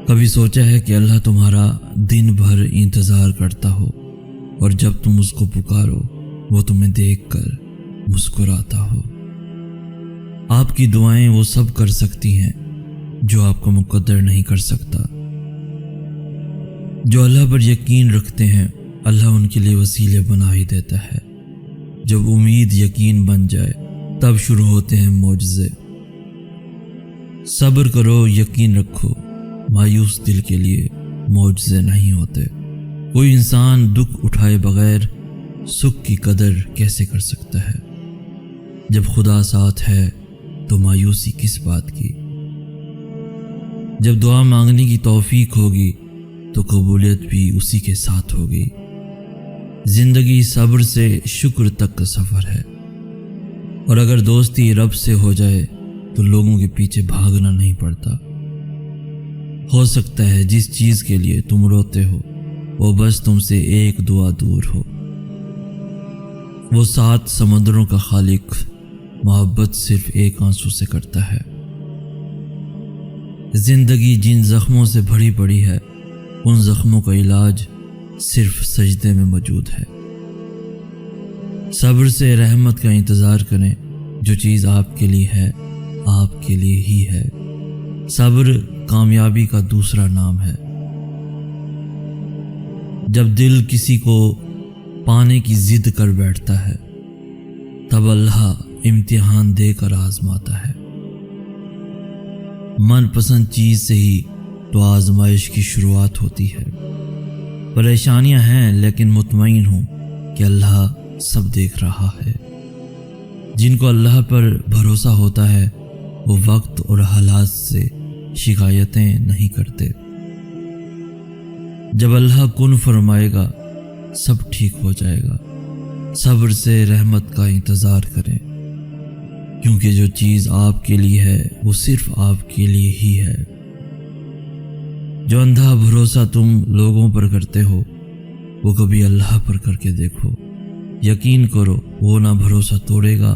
کبھی سوچا ہے کہ اللہ تمہارا دن بھر انتظار کرتا ہو اور جب تم اس کو پکارو وہ تمہیں دیکھ کر مسکراتا ہو؟ آپ کی دعائیں وہ سب کر سکتی ہیں جو آپ کو مقدر نہیں کر سکتا۔ جو اللہ پر یقین رکھتے ہیں اللہ ان کے لیے وسیلے بنا ہی دیتا ہے۔ جب امید یقین بن جائے تب شروع ہوتے ہیں معجزے۔ صبر کرو، یقین رکھو، مایوس دل کے لیے معجزے نہیں ہوتے۔ کوئی انسان دکھ اٹھائے بغیر سکھ کی قدر کیسے کر سکتا ہے؟ جب خدا ساتھ ہے تو مایوسی کس بات کی؟ جب دعا مانگنے کی توفیق ہوگی تو قبولیت بھی اسی کے ساتھ ہوگی۔ زندگی صبر سے شکر تک کا سفر ہے، اور اگر دوستی رب سے ہو جائے تو لوگوں کے پیچھے بھاگنا نہیں پڑتا۔ ہو سکتا ہے جس چیز کے لیے تم روتے ہو وہ بس تم سے ایک دعا دور ہو۔ وہ 7 سمندروں کا خالق محبت صرف ایک آنسو سے کرتا ہے۔ زندگی جن زخموں سے بھری پڑی ہے ان زخموں کا علاج صرف سجدے میں موجود ہے۔ صبر سے رحمت کا انتظار کریں، جو چیز آپ کے لیے ہے آپ کے لیے ہی ہے۔ صبر کامیابی کا دوسرا نام ہے۔ جب دل کسی کو پانے کی ضد کر بیٹھتا ہے تب اللہ امتحان دے کر آزماتا ہے۔ من پسند چیز سے ہی تو آزمائش کی شروعات ہوتی ہے۔ پریشانیاں ہیں لیکن مطمئن ہوں کہ اللہ سب دیکھ رہا ہے۔ جن کو اللہ پر بھروسہ ہوتا ہے وہ وقت اور حالات سے شکایتیں نہیں کرتے۔ جب اللہ کن فرمائے گا سب ٹھیک ہو جائے گا۔ صبر سے رحمت کا انتظار کریں، کیونکہ جو چیز آپ کے لیے ہے وہ صرف آپ کے لیے ہی ہے۔ جو اندھا بھروسہ تم لوگوں پر کرتے ہو وہ کبھی اللہ پر کر کے دیکھو۔ یقین کرو وہ نہ بھروسہ توڑے گا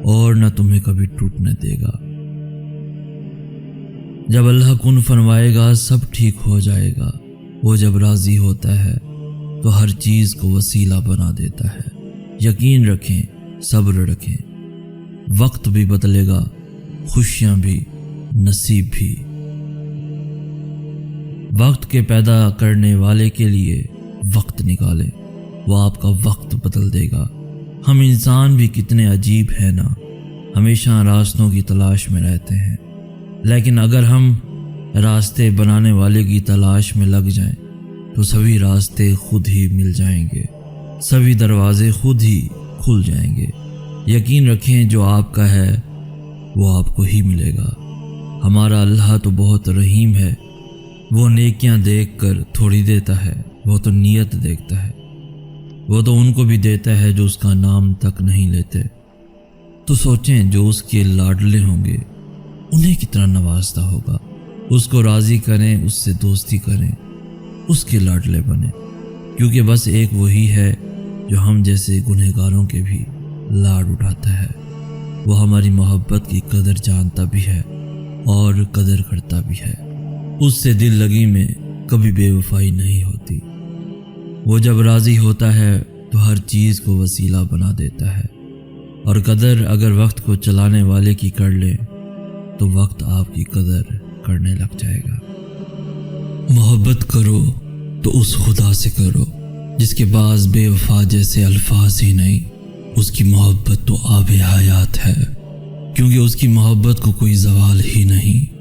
اور نہ تمہیں کبھی ٹوٹنے دے گا۔ جب اللہ کن فرمائے گا سب ٹھیک ہو جائے گا۔ وہ جب راضی ہوتا ہے تو ہر چیز کو وسیلہ بنا دیتا ہے۔ یقین رکھیں، صبر رکھیں، وقت بھی بدلے گا، خوشیاں بھی، نصیب بھی۔ وقت کے پیدا کرنے والے کے لیے وقت نکالیں، وہ آپ کا وقت بدل دے گا۔ ہم انسان بھی کتنے عجیب ہیں نا، ہمیشہ راستوں کی تلاش میں رہتے ہیں، لیکن اگر ہم راستے بنانے والے کی تلاش میں لگ جائیں تو سبھی راستے خود ہی مل جائیں گے، سبھی دروازے خود ہی کھل جائیں گے۔ یقین رکھیں جو آپ کا ہے وہ آپ کو ہی ملے گا۔ ہمارا اللہ تو بہت رحیم ہے، وہ نیکیاں دیکھ کر تھوڑی دیتا ہے، وہ تو نیت دیکھتا ہے۔ وہ تو ان کو بھی دیتا ہے جو اس کا نام تک نہیں لیتے۔ تو سوچیں جو اس کے لاڈلے ہوں گے انہیں کتنا نوازتا ہوگا۔ اس کو راضی کریں، اس سے دوستی کریں، اس کے لاڈلے بنیں، کیونکہ بس ایک وہی ہے جو ہم جیسے گنہگاروں کے بھی لاڈ اٹھاتا ہے۔ وہ ہماری محبت کی قدر جانتا بھی ہے اور قدر کرتا بھی ہے۔ اس سے دل لگی میں کبھی بے وفائی نہیں ہوتی۔ وہ جب راضی ہوتا ہے تو ہر چیز کو وسیلہ بنا دیتا ہے، اور قدر اگر وقت کو چلانے والے کی کر لیں تو وقت آپ کی قدر کرنے لگ جائے گا۔ محبت کرو تو اس خدا سے کرو جس کے بعض بے وفا جیسے الفاظ ہی نہیں۔ اس کی محبت تو آب حیات ہے، کیونکہ اس کی محبت کو کوئی زوال ہی نہیں۔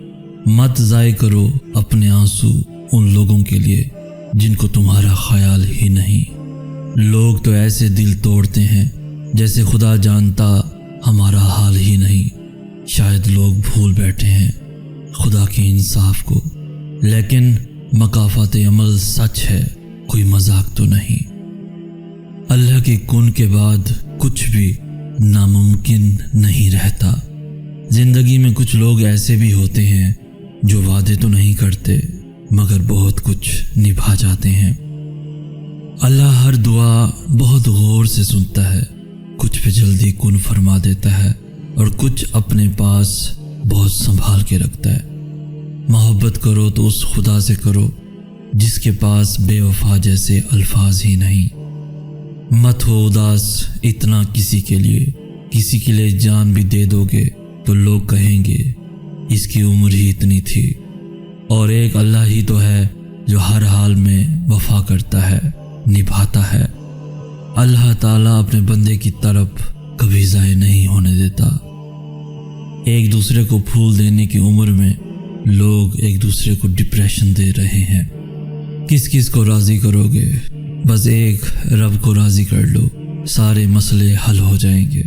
مت ضائع کرو اپنے آنسو ان لوگوں کے لیے جن کو تمہارا خیال ہی نہیں۔ لوگ تو ایسے دل توڑتے ہیں جیسے خدا جانتا ہمارا حال ہی نہیں۔ شاید لوگ بھول بیٹھے ہیں خدا کے انصاف کو، لیکن مکافات عمل سچ ہے، کوئی مذاق تو نہیں۔ اللہ کے کن کے بعد کچھ بھی ناممکن نہیں رہتا۔ زندگی میں کچھ لوگ ایسے بھی ہوتے ہیں جو وعدے تو نہیں کرتے مگر بہت کچھ نبھا جاتے ہیں۔ اللہ ہر دعا بہت غور سے سنتا ہے، کچھ پہ جلدی کن فرما دیتا ہے اور کچھ اپنے پاس بہت سنبھال کے رکھتا ہے۔ محبت کرو تو اس خدا سے کرو جس کے پاس بے وفا جیسے الفاظ ہی نہیں۔ مت ہو اداس اتنا کسی کے لیے جان بھی دے دو گے تو لوگ کہیں گے اس کی عمر ہی اتنی تھی۔ اور ایک اللہ ہی تو ہے جو ہر حال میں وفا کرتا ہے، نبھاتا ہے۔ اللہ تعالیٰ اپنے بندے کی طرف کبھی ضائع نہیں ہونے دیتا۔ ایک دوسرے کو پھول دینے کی عمر میں لوگ ایک دوسرے کو ڈپریشن دے رہے ہیں۔ کس کو راضی کرو گے؟ بس ایک رب کو راضی کر لو، سارے مسئلے حل ہو جائیں گے۔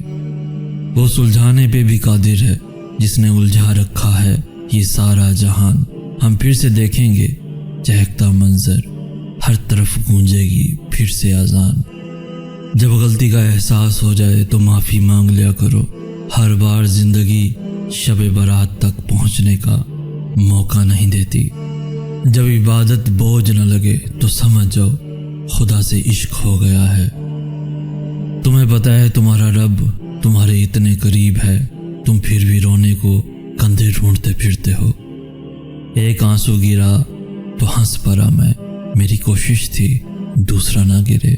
وہ سلجھانے پہ بھی قادر ہے جس نے الجھا رکھا ہے یہ سارا جہان۔ ہم پھر سے دیکھیں گے چہکتا منظر، ہر طرف گونجے گی پھر سے اذان۔ جب غلطی کا احساس ہو جائے تو معافی مانگ لیا کرو، ہر بار زندگی شب برات تک پہنچنے کا موقع نہیں دیتی۔ جب عبادت بوجھ نہ لگے تو سمجھ جاؤ خدا سے عشق ہو گیا ہے۔ تمہیں پتہ ہے تمہارا رب تمہارے اتنے قریب ہے، تم پھر بھی رونے کو کندھے ڈھونڈتے پھرتے ہو۔ ایک آنسو گرا تو ہنس پڑا میں، میری کوشش تھی دوسرا نہ گرے۔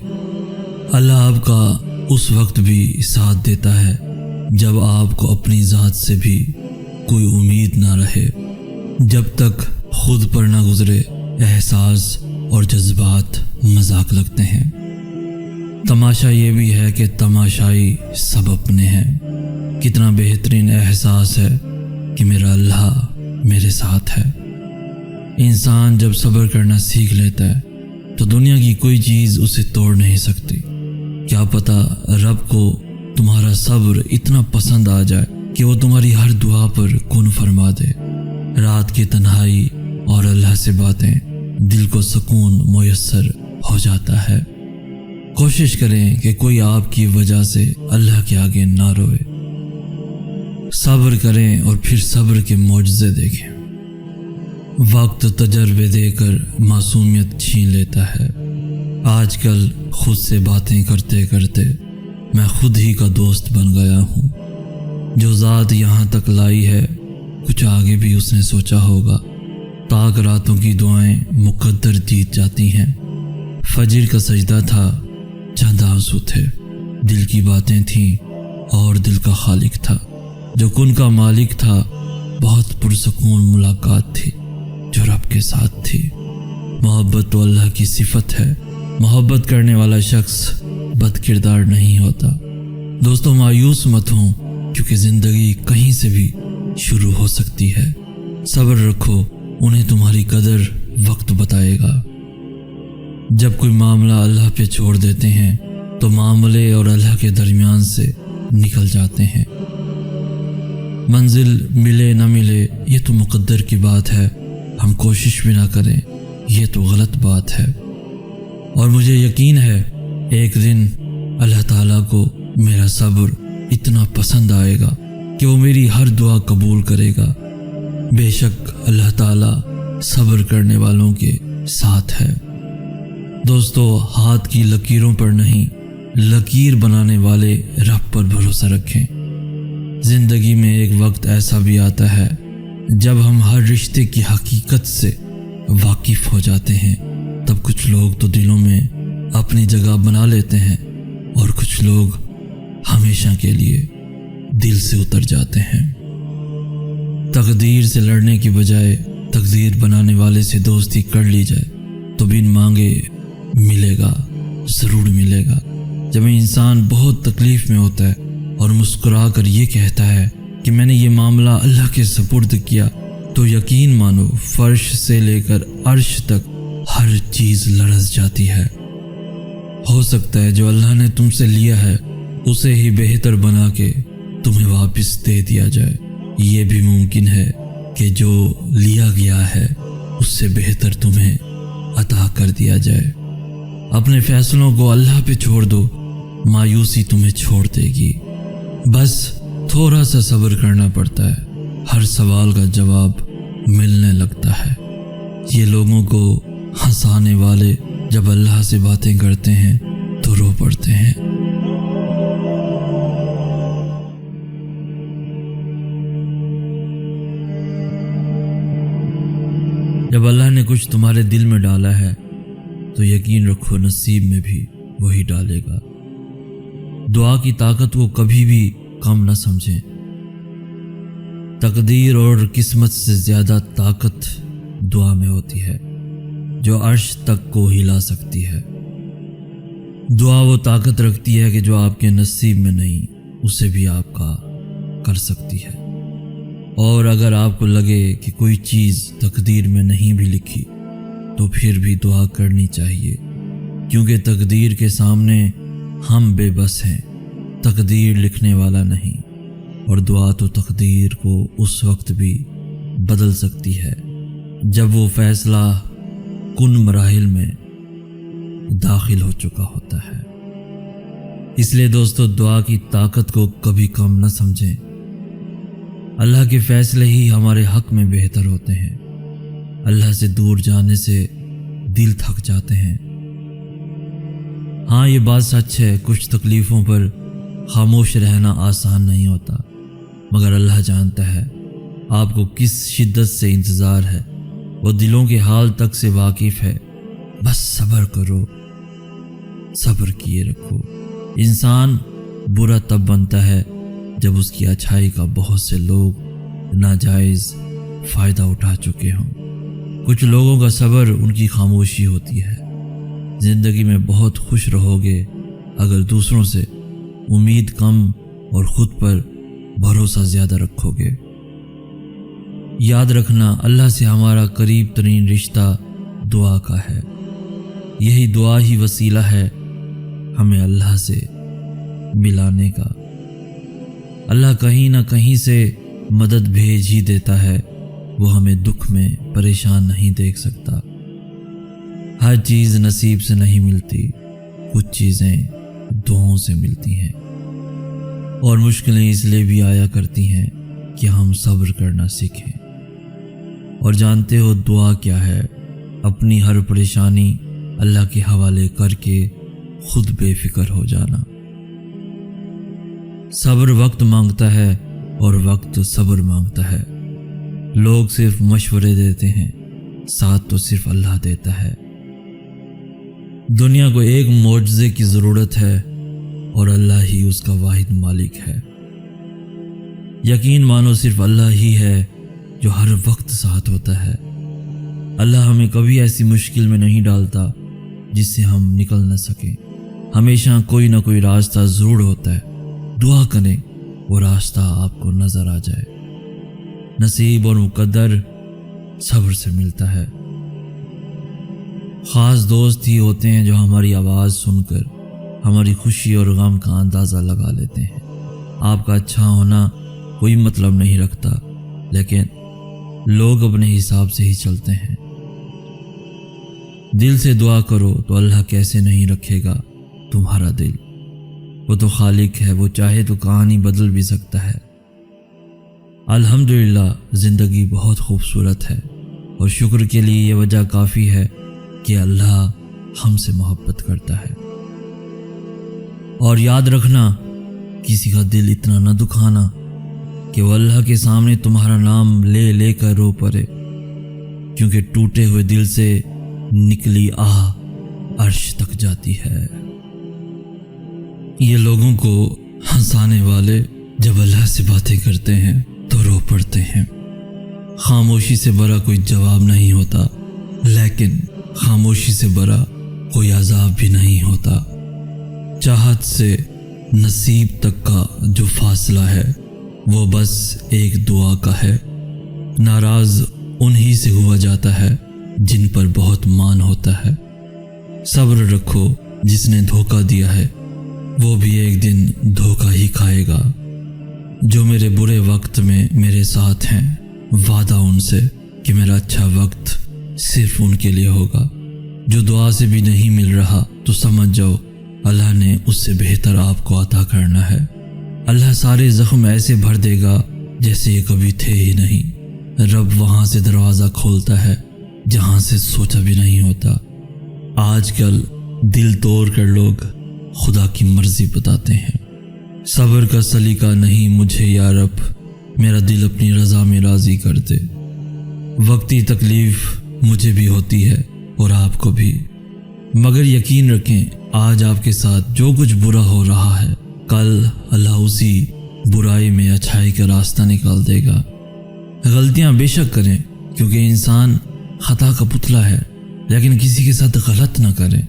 اللہ آپ کا اس وقت بھی ساتھ دیتا ہے جب آپ کو اپنی ذات سے بھی کوئی امید نہ رہے۔ جب تک خود پر نہ گزرے احساس اور جذبات مذاق لگتے ہیں۔ تماشا یہ بھی ہے کہ تماشائی سب اپنے ہیں۔ کتنا بہترین احساس ہے کہ میرا اللہ میرے ساتھ ہے۔ انسان جب صبر کرنا سیکھ لیتا ہے تو دنیا کی کوئی چیز اسے توڑ نہیں سکتی۔ کیا پتہ رب کو تمہارا صبر اتنا پسند آ جائے کہ وہ تمہاری ہر دعا پر کن فرما دے۔ رات کی تنہائی اور اللہ سے باتیں دل کو سکون میسر ہو جاتا ہے۔ کوشش کریں کہ کوئی آپ کی وجہ سے اللہ کے آگے نہ روئے۔ صبر کریں اور پھر صبر کے معجزے دیکھیں۔ وقت تجربے دے کر معصومیت چھین لیتا ہے۔ آج کل خود سے باتیں کرتے کرتے میں خود ہی کا دوست بن گیا ہوں۔ جو ذات یہاں تک لائی ہے کچھ آگے بھی اس نے سوچا ہوگا۔ تاک راتوں کی دعائیں مقدر جیت جاتی ہیں۔ فجر کا سجدہ تھا، چند آنسو تھے، دل کی باتیں تھیں اور دل کا خالق تھا جو کن کا مالک تھا۔ بہت پرسکون ملاقات تھی جو رب کے ساتھ تھی۔ محبت تو اللہ کی صفت ہے۔ محبت کرنے والا شخص بد کردار نہیں ہوتا۔ دوستو مایوس مت ہوں کیونکہ زندگی کہیں سے بھی شروع ہو سکتی ہے۔ صبر رکھو، انہیں تمہاری قدر وقت بتائے گا۔ جب کوئی معاملہ اللہ پہ چھوڑ دیتے ہیں تو معاملے اور اللہ کے درمیان سے نکل جاتے ہیں۔ منزل ملے نہ ملے یہ تو مقدر کی بات ہے، ہم کوشش بھی نہ کریں یہ تو غلط بات ہے۔ اور مجھے یقین ہے ایک دن اللہ تعالیٰ کو میرا صبر اتنا پسند آئے گا کہ وہ میری ہر دعا قبول کرے گا۔ بے شک اللہ تعالیٰ صبر کرنے والوں کے ساتھ ہے۔ دوستو ہاتھ کی لکیروں پر نہیں، لکیر بنانے والے رب پر بھروسہ رکھیں۔ زندگی میں ایک وقت ایسا بھی آتا ہے جب ہم ہر رشتے کی حقیقت سے واقف ہو جاتے ہیں۔ تب کچھ لوگ تو دلوں میں اپنی جگہ بنا لیتے ہیں اور کچھ لوگ ہمیشہ کے لیے دل سے اتر جاتے ہیں۔ تقدیر سے لڑنے کی بجائے تقدیر بنانے والے سے دوستی کر لی جائے تو بن مانگے ملے گا، ضرور ملے گا۔ جب انسان بہت تکلیف میں ہوتا ہے اور مسکرا کر یہ کہتا ہے کہ میں نے یہ معاملہ اللہ کے سپرد کیا، تو یقین مانو فرش سے لے کر عرش تک ہر چیز لرز جاتی ہے۔ ہو سکتا ہے جو اللہ نے تم سے لیا ہے اسے ہی بہتر بنا کے تمہیں واپس دے دیا جائے۔ یہ بھی ممکن ہے کہ جو لیا گیا ہے اس سے بہتر تمہیں عطا کر دیا جائے۔ اپنے فیصلوں کو اللہ پہ چھوڑ دو، مایوسی تمہیں چھوڑ دے گی۔ بس تھوڑا سا صبر کرنا پڑتا ہے، ہر سوال کا جواب ملنے لگتا ہے۔ یہ لوگوں کو ہنسانے والے جب اللہ سے باتیں کرتے ہیں تو رو پڑتے ہیں۔ جب اللہ نے کچھ تمہارے دل میں ڈالا ہے تو یقین رکھو نصیب میں بھی وہی ڈالے گا۔ دعا کی طاقت کو کبھی بھی کم نہ سمجھیں۔ تقدیر اور قسمت سے زیادہ طاقت دعا میں ہوتی ہے جو عرش تک کو ہلا سکتی ہے۔ دعا وہ طاقت رکھتی ہے کہ جو آپ کے نصیب میں نہیں اسے بھی آپ کا کر سکتی ہے۔ اور اگر آپ کو لگے کہ کوئی چیز تقدیر میں نہیں بھی لکھی تو پھر بھی دعا کرنی چاہیے، کیونکہ تقدیر کے سامنے ہم بے بس ہیں، تقدیر لکھنے والا نہیں۔ اور دعا تو تقدیر کو اس وقت بھی بدل سکتی ہے جب وہ فیصلہ کن مراحل میں داخل ہو چکا ہوتا ہے۔ اس لیے دوستو، دعا کی طاقت کو کبھی کم نہ سمجھیں۔ اللہ کے فیصلے ہی ہمارے حق میں بہتر ہوتے ہیں۔ اللہ سے دور جانے سے دل تھک جاتے ہیں۔ ہاں، یہ بات سچ ہے، کچھ تکلیفوں پر خاموش رہنا آسان نہیں ہوتا، مگر اللہ جانتا ہے آپ کو کس شدت سے انتظار ہے۔ وہ دلوں کے حال تک سے واقف ہے۔ بس صبر کرو، صبر کیے رکھو۔ انسان برا تب بنتا ہے جب اس کی اچھائی کا بہت سے لوگ ناجائز فائدہ اٹھا چکے ہوں۔ کچھ لوگوں کا صبر ان کی خاموشی ہوتی ہے۔ زندگی میں بہت خوش رہو گے اگر دوسروں سے امید کم اور خود پر بھروسہ زیادہ رکھو گے۔ یاد رکھنا، اللہ سے ہمارا قریب ترین رشتہ دعا کا ہے۔ یہی دعا ہی وسیلہ ہے ہمیں اللہ سے ملانے کا۔ اللہ کہیں نہ کہیں سے مدد بھیج ہی دیتا ہے، وہ ہمیں دکھ میں پریشان نہیں دیکھ سکتا۔ ہر چیز نصیب سے نہیں ملتی، کچھ چیزیں دعاؤں سے ملتی ہیں، اور مشکلیں اس لیے بھی آیا کرتی ہیں کہ ہم صبر کرنا سیکھیں۔ اور جانتے ہو دعا کیا ہے؟ اپنی ہر پریشانی اللہ کے حوالے کر کے خود بے فکر ہو جانا۔ صبر وقت مانگتا ہے اور وقت صبر مانگتا ہے۔ لوگ صرف مشورے دیتے ہیں، ساتھ تو صرف اللہ دیتا ہے۔ دنیا کو ایک معجزے کی ضرورت ہے اور اللہ ہی اس کا واحد مالک ہے۔ یقین مانو، صرف اللہ ہی ہے جو ہر وقت ساتھ ہوتا ہے۔ اللہ ہمیں کبھی ایسی مشکل میں نہیں ڈالتا جس سے ہم نکل نہ سکیں۔ ہمیشہ کوئی نہ کوئی راستہ ضرور ہوتا ہے۔ دعا کریں وہ راستہ آپ کو نظر آ جائے۔ نصیب اور مقدر صبر سے ملتا ہے۔ خاص دوست ہی ہوتے ہیں جو ہماری آواز سن کر ہماری خوشی اور غم کا اندازہ لگا لیتے ہیں۔ آپ کا اچھا ہونا کوئی مطلب نہیں رکھتا، لیکن لوگ اپنے حساب سے ہی چلتے ہیں۔ دل سے دعا کرو تو اللہ کیسے نہیں رکھے گا تمہارا دل۔ وہ تو خالق ہے، وہ چاہے تو کہانی بدل بھی سکتا ہے۔ الحمدللہ، زندگی بہت خوبصورت ہے، اور شکر کے لیے یہ وجہ کافی ہے کہ اللہ ہم سے محبت کرتا ہے۔ اور یاد رکھنا، کسی کا دل اتنا نہ دکھانا کہ وہ اللہ کے سامنے تمہارا نام لے لے کر رو پڑے، کیونکہ ٹوٹے ہوئے دل سے نکلی آہ عرش تک جاتی ہے۔ یہ لوگوں کو ہنسانے والے جب اللہ سے باتیں کرتے ہیں تو رو پڑتے ہیں۔ خاموشی سے بڑا کوئی جواب نہیں ہوتا، لیکن خاموشی سے بڑا کوئی عذاب بھی نہیں ہوتا۔ چاہت سے نصیب تک کا جو فاصلہ ہے وہ بس ایک دعا کا ہے۔ ناراض انہی سے ہوا جاتا ہے جن پر بہت مان ہوتا ہے۔ صبر رکھو، جس نے دھوکہ دیا ہے وہ بھی ایک دن دھوکہ ہی کھائے گا۔ جو میرے برے وقت میں میرے ساتھ ہیں، وعدہ ان سے کہ میرا اچھا وقت صرف ان کے لیے ہوگا۔ جو دعا سے بھی نہیں مل رہا تو سمجھ جاؤ اللہ نے اس سے بہتر آپ کو عطا کرنا ہے۔ اللہ سارے زخم ایسے بھر دے گا جیسے یہ کبھی تھے ہی نہیں۔ رب وہاں سے دروازہ کھولتا ہے جہاں سے سوچا بھی نہیں ہوتا۔ آج کل دل توڑ کر لوگ خدا کی مرضی بتاتے ہیں۔ صبر کا سلیقہ نہیں مجھے یا رب، میرا دل اپنی رضا میں راضی کر دے۔ وقتی تکلیف مجھے بھی ہوتی ہے اور آپ کو بھی، مگر یقین رکھیں آج آپ کے ساتھ جو کچھ برا ہو رہا ہے، کل اللہ اسی برائی میں اچھائی کا راستہ نکال دے گا۔ غلطیاں بے شک کریں، کیونکہ انسان خطا کا پتلا ہے، لیکن کسی کے ساتھ غلط نہ کریں۔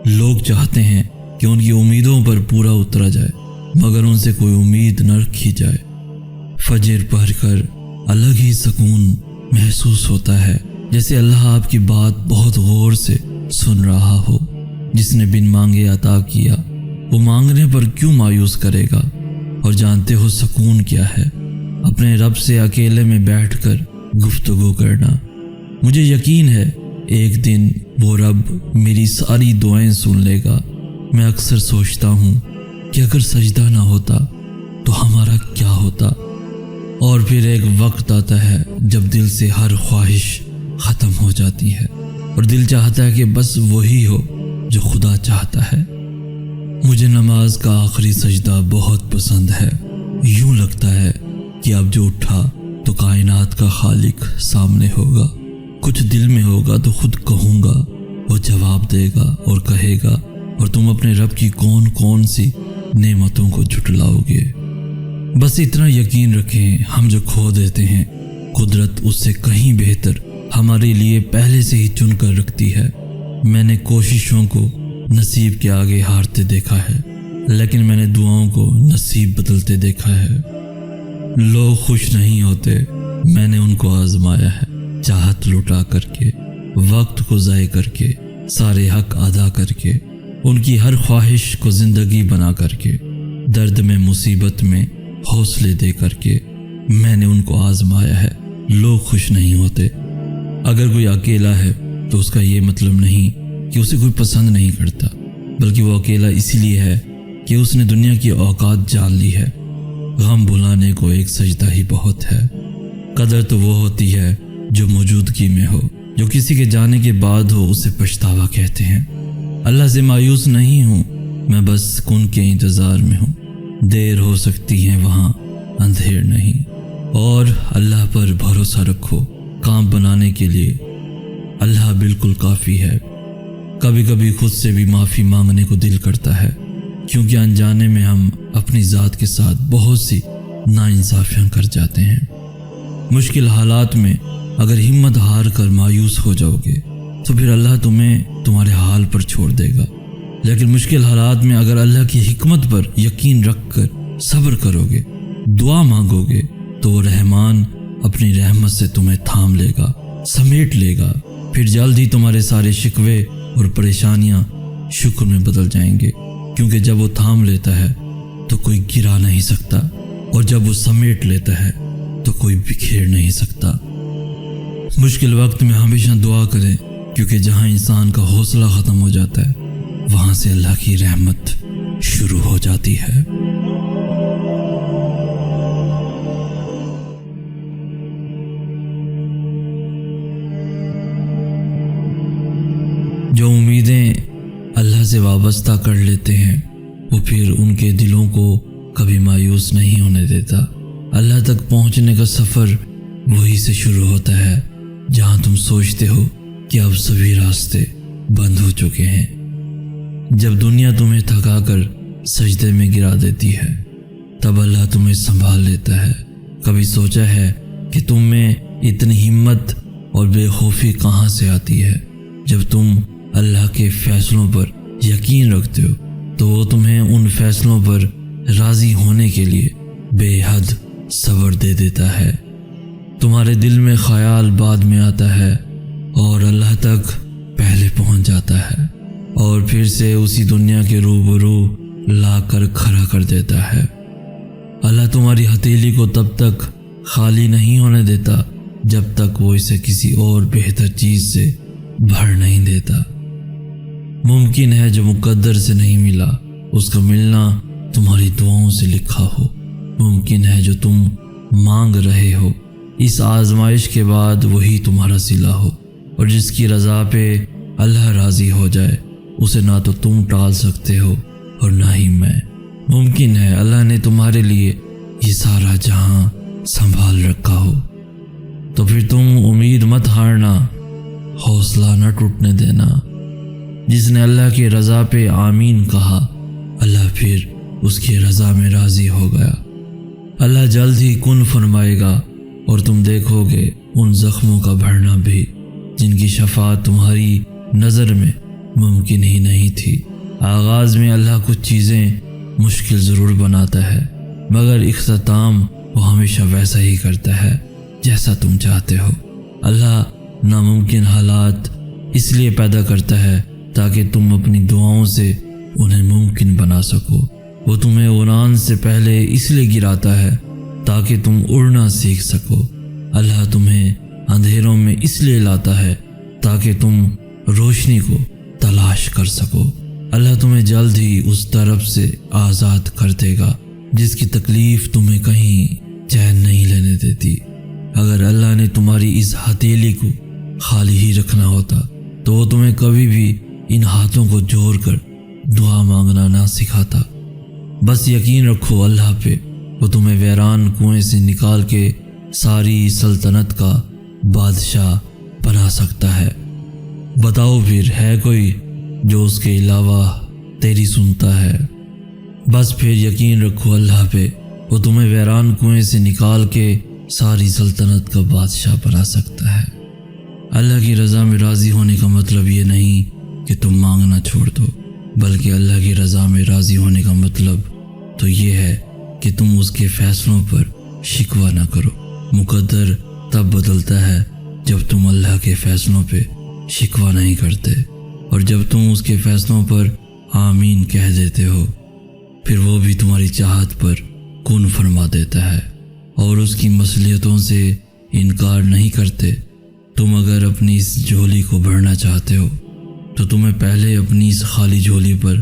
لوگ چاہتے ہیں کہ ان کی امیدوں پر پورا اترا جائے، مگر ان سے کوئی امید نہ رکھی جائے۔ فجر پڑھ کر الگ ہی سکون محسوس ہوتا ہے، جیسے اللہ آپ کی بات بہت غور سے سن رہا ہو۔ جس نے بن مانگے عطا کیا، وہ مانگنے پر کیوں مایوس کرے گا؟ اور جانتے ہو سکون کیا ہے؟ اپنے رب سے اکیلے میں بیٹھ کر گفتگو کرنا۔ مجھے یقین ہے ایک دن وہ رب میری ساری دعائیں سن لے گا۔ میں اکثر سوچتا ہوں کہ اگر سجدہ نہ ہوتا تو ہمارا کیا ہوتا؟ اور پھر ایک وقت آتا ہے جب دل سے ہر خواہش ختم ہو جاتی ہے، اور دل چاہتا ہے کہ بس وہی ہو جو خدا چاہتا ہے۔ مجھے نماز کا آخری سجدہ بہت پسند ہے۔ یوں لگتا ہے کہ اب جو اٹھا تو کائنات کا خالق سامنے ہوگا، کچھ دل میں ہوگا تو خود کہوں گا، وہ جواب دے گا اور کہے گا، اور تم اپنے رب کی کون کون سی نعمتوں کو جھٹلاؤ گے۔ بس اتنا یقین رکھیں، ہم جو کھو دیتے ہیں قدرت اس سے کہیں بہتر ہمارے لیے پہلے سے ہی چن کر رکھتی ہے۔ میں نے کوششوں کو نصیب کے آگے ہارتے دیکھا ہے، لیکن میں نے دعاؤں کو نصیب بدلتے دیکھا ہے۔ لوگ خوش نہیں ہوتے، میں نے ان کو آزمایا ہے، چاہت لٹا کر کے، وقت کو ضائع کر کے، سارے حق ادا کر کے، ان کی ہر خواہش کو زندگی بنا کر کے، درد میں مصیبت میں حوصلے دے کر کے، میں نے ان کو آزمایا ہے۔ لوگ خوش نہیں ہوتے۔ اگر کوئی اکیلا ہے تو اس کا یہ مطلب نہیں کہ اسے کوئی پسند نہیں کرتا، بلکہ وہ اکیلا اسی لیے ہے کہ اس نے دنیا کی اوقات جان لی ہے۔ غم بھلانے کو ایک سجدہ ہی بہت ہے۔ قدر تو وہ ہوتی ہے جو موجودگی میں ہو، جو کسی کے جانے کے بعد ہو اسے پچھتاوا کہتے ہیں۔ اللہ سے مایوس نہیں ہوں، میں بس کن کے انتظار میں ہوں۔ دیر ہو سکتی ہے وہاں اندھیر نہیں، اور اللہ پر بھروسہ رکھو۔ کام بنانے کے لیے اللہ بالکل کافی ہے۔ کبھی کبھی خود سے بھی معافی مانگنے کو دل کرتا ہے، کیونکہ انجانے میں ہم اپنی ذات کے ساتھ بہت سی ناانصافیاں کر جاتے ہیں۔ مشکل حالات میں اگر ہمت ہار کر مایوس ہو جاؤ گے تو پھر اللہ تمہیں تمہارے حال پر چھوڑ دے گا، لیکن مشکل حالات میں اگر اللہ کی حکمت پر یقین رکھ کر صبر کرو گے، دعا مانگو گے، تو وہ رحمان اپنی رحمت سے تمہیں تھام لے گا، سمیٹ لے گا۔ پھر جلد ہی تمہارے سارے شکوے اور پریشانیاں شکر میں بدل جائیں گے، کیونکہ جب وہ تھام لیتا ہے تو کوئی گرا نہیں سکتا، اور جب وہ سمیٹ لیتا ہے تو کوئی بکھیر نہیں سکتا۔ مشکل وقت میں ہمیشہ دعا کریں، کیونکہ جہاں انسان کا حوصلہ ختم ہو جاتا ہے وہاں سے اللہ کی رحمت شروع ہو جاتی ہے۔ جو امیدیں اللہ سے وابستہ کر لیتے ہیں وہ پھر ان کے دلوں کو کبھی مایوس نہیں ہونے دیتا۔ اللہ تک پہنچنے کا سفر وہی سے شروع ہوتا ہے جہاں تم سوچتے ہو کہ اب سبھی راستے بند ہو چکے ہیں۔ جب دنیا تمہیں تھکا کر سجدے میں گرا دیتی ہے تب اللہ تمہیں سنبھال لیتا ہے۔ کبھی سوچا ہے کہ تم میں اتنی ہمت اور بے خوفی کہاں سے آتی ہے؟ جب تم اللہ کے فیصلوں پر یقین رکھتے ہو تو وہ تمہیں ان فیصلوں پر راضی ہونے کے لیے بے حد صبر دے دیتا ہے۔ تمہارے دل میں خیال بعد میں آتا ہے اور اللہ تک پہلے پہنچ جاتا ہے، اور پھر سے اسی دنیا کے روبرو لا کر کھڑا کر دیتا ہے۔ اللہ تمہاری ہتھیلی کو تب تک خالی نہیں ہونے دیتا جب تک وہ اسے کسی اور بہتر چیز سے بھر نہیں دیتا۔ ممکن ہے جو مقدر سے نہیں ملا اس کا ملنا تمہاری دعاؤں سے لکھا ہو۔ ممکن ہے جو تم مانگ رہے ہو اس آزمائش کے بعد وہی تمہارا صلہ ہو، اور جس کی رضا پہ اللہ راضی ہو جائے اسے نہ تو تم ٹال سکتے ہو اور نہ ہی میں۔ ممکن ہے اللہ نے تمہارے لیے یہ سارا جہاں سنبھال رکھا ہو، تو پھر تم امید مت ہارنا، حوصلہ نہ ٹوٹنے دینا۔ جس نے اللہ کی رضا پہ آمین کہا، اللہ پھر اس کی رضا میں راضی ہو گیا۔ اللہ جلد ہی کن فرمائے گا اور تم دیکھو گے ان زخموں کا بھرنا بھی جن کی شفاعت تمہاری نظر میں ممکن ہی نہیں تھی۔ آغاز میں اللہ کچھ چیزیں مشکل ضرور بناتا ہے، مگر اختتام وہ ہمیشہ ویسا ہی کرتا ہے جیسا تم چاہتے ہو۔ اللہ ناممکن حالات اس لیے پیدا کرتا ہے تاکہ تم اپنی دعاؤں سے انہیں ممکن بنا سکو۔ وہ تمہیں اڑان سے پہلے اس لیے گراتا ہے تاکہ تم اڑنا سیکھ سکو۔ اللہ تمہیں اندھیروں میں اس لیے لاتا ہے تاکہ تم روشنی کو تلاش کر سکو۔ اللہ تمہیں جلد ہی اس طرف سے آزاد کر دے گا جس کی تکلیف تمہیں کہیں چین نہیں لینے دیتی۔ اگر اللہ نے تمہاری اس ہتھیلی کو خالی ہی رکھنا ہوتا تو وہ تمہیں کبھی بھی ان ہاتھوں کو جوڑ کر دعا مانگنا نہ سکھاتا۔ بس یقین رکھو اللہ پہ، وہ تمہیں ویران کنویں سے نکال کے ساری سلطنت کا بادشاہ بنا سکتا ہے۔ بتاؤ پھر ہے کوئی جو اس کے علاوہ تیری سنتا ہے؟ بس پھر یقین رکھو اللہ پہ، وہ تمہیں ویران کنویں سے نکال کے ساری سلطنت کا بادشاہ بنا سکتا ہے۔ اللہ کی رضا میں راضی ہونے کا مطلب یہ نہیں کہ تم مانگنا چھوڑ دو، بلکہ اللہ کی رضا میں راضی ہونے کا مطلب تو یہ ہے کہ تم اس کے فیصلوں پر شکوہ نہ کرو۔ مقدر تب بدلتا ہے جب تم اللہ کے فیصلوں پہ شکوہ نہیں کرتے، اور جب تم اس کے فیصلوں پر آمین کہہ دیتے ہو، پھر وہ بھی تمہاری چاہت پر کن فرما دیتا ہے اور اس کی مصلحتوں سے انکار نہیں کرتے۔ تم اگر اپنی اس جھولی کو بھرنا چاہتے ہو تو تمہیں پہلے اپنی اس خالی جھولی پر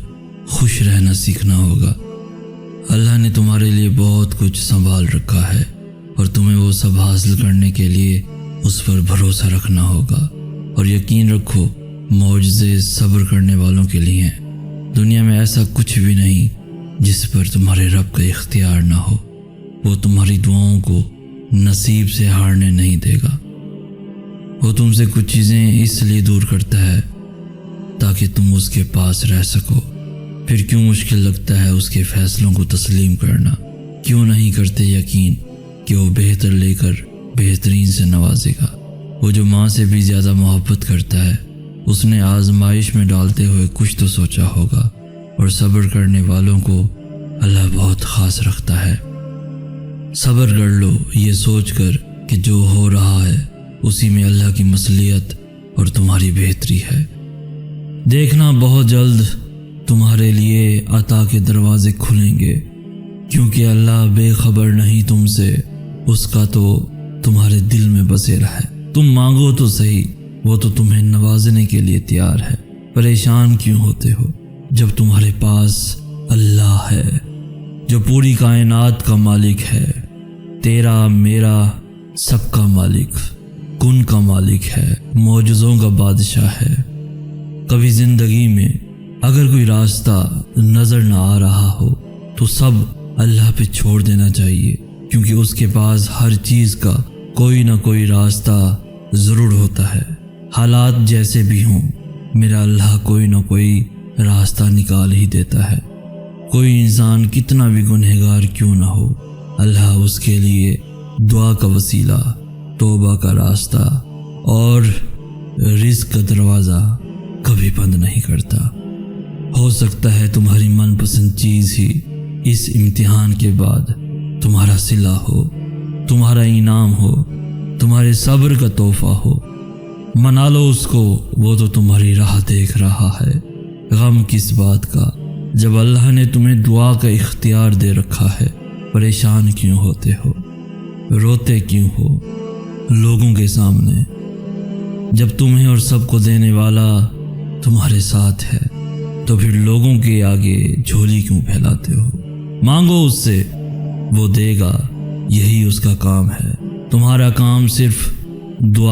خوش رہنا سیکھنا ہوگا۔ اللہ نے تمہارے لیے بہت کچھ سنبھال رکھا ہے اور تمہیں وہ سب حاصل کرنے کے لیے اس پر بھروسہ رکھنا ہوگا، اور یقین رکھو معجزے صبر کرنے والوں کے لیے ہیں۔ دنیا میں ایسا کچھ بھی نہیں جس پر تمہارے رب کا اختیار نہ ہو۔ وہ تمہاری دعاؤں کو نصیب سے ہارنے نہیں دے گا۔ وہ تم سے کچھ چیزیں اس لیے دور کرتا ہے تاکہ تم اس کے پاس رہ سکو۔ پھر کیوں مشکل لگتا ہے اس کے فیصلوں کو تسلیم کرنا؟ کیوں نہیں کرتے یقین کہ وہ بہتر لے کر بہترین سے نوازے گا؟ وہ جو ماں سے بھی زیادہ محبت کرتا ہے، اس نے آزمائش میں ڈالتے ہوئے کچھ تو سوچا ہوگا، اور صبر کرنے والوں کو اللہ بہت خاص رکھتا ہے۔ صبر کر لو یہ سوچ کر کہ جو ہو رہا ہے اسی میں اللہ کی مصلحت اور تمہاری بہتری ہے۔ دیکھنا بہت جلد تمہارے لیے عطا کے دروازے کھلیں گے، کیونکہ اللہ بے خبر نہیں تم سے، اس کا تو تمہارے دل میں بسیرا ہے۔ تم مانگو تو صحیح، وہ تو تمہیں نوازنے کے لیے تیار ہے۔ پریشان کیوں ہوتے ہو جب تمہارے پاس اللہ ہے جو پوری کائنات کا مالک ہے، تیرا میرا سب کا مالک، کن کا مالک ہے، معجزوں کا بادشاہ ہے۔ کبھی زندگی میں اگر کوئی راستہ نظر نہ آ رہا ہو تو سب اللہ پہ چھوڑ دینا چاہیے، کیونکہ اس کے پاس ہر چیز کا کوئی نہ کوئی راستہ ضرور ہوتا ہے۔ حالات جیسے بھی ہوں، میرا اللہ کوئی نہ کوئی راستہ نکال ہی دیتا ہے۔ کوئی انسان کتنا بھی گنہگار کیوں نہ ہو، اللہ اس کے لیے دعا کا وسیلہ، توبہ کا راستہ اور رزق کا دروازہ کبھی بند نہیں کرتا۔ ہو سکتا ہے تمہاری من پسند چیز ہی اس امتحان کے بعد تمہارا صلہ ہو، تمہارا انعام ہو، تمہارے صبر کا تحفہ ہو۔ منا لو اس کو، وہ تو تمہاری راہ دیکھ رہا ہے۔ غم کس بات کا جب اللہ نے تمہیں دعا کا اختیار دے رکھا ہے؟ پریشان کیوں ہوتے ہو، روتے کیوں ہو لوگوں کے سامنے جب تمہیں اور سب کو دینے والا تمہارے ساتھ ہے؟ تو پھر لوگوں کے آگے جھولی کیوں پھیلاتے ہو؟ مانگو اس سے، وہ دے گا، یہی اس کا کام ہے۔ تمہارا کام صرف دعا